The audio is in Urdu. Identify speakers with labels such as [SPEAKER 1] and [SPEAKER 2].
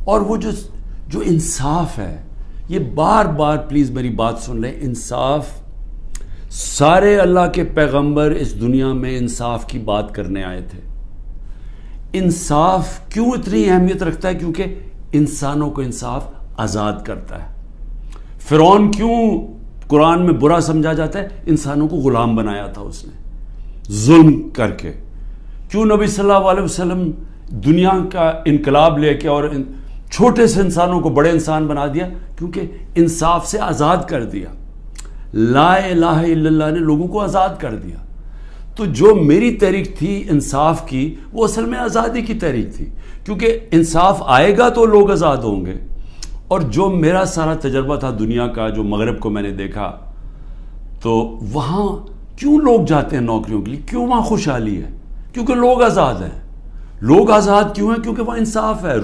[SPEAKER 1] اور وہ جو انصاف ہے، یہ بار بار پلیز میری بات سن لیں، انصاف، سارے اللہ کے پیغمبر اس دنیا میں انصاف کی بات کرنے آئے تھے۔ انصاف کیوں اتنی اہمیت رکھتا ہے؟ کیونکہ انسانوں کو انصاف آزاد کرتا ہے۔ فرعون کیوں قرآن میں برا سمجھا جاتا ہے؟ انسانوں کو غلام بنایا تھا اس نے ظلم کر کے۔ کیوں نبی صلی اللہ علیہ وسلم دنیا کا انقلاب لے کے اور چھوٹے سے انسانوں کو بڑے انسان بنا دیا؟ کیونکہ انصاف سے آزاد کر دیا۔ لا الہ الا اللہ نے لوگوں کو آزاد کر دیا۔ تو جو میری تحریک تھی انصاف کی، وہ اصل میں آزادی کی تحریک تھی، کیونکہ انصاف آئے گا تو لوگ آزاد ہوں گے۔ اور جو میرا سارا تجربہ تھا دنیا کا، جو مغرب کو میں نے دیکھا، تو وہاں کیوں لوگ جاتے ہیں نوکریوں کے لیے؟ کیوں وہاں خوشحالی ہے؟ کیونکہ لوگ آزاد ہیں۔ لوگ آزاد کیوں ہیں؟ کیونکہ وہاں انصاف ہے۔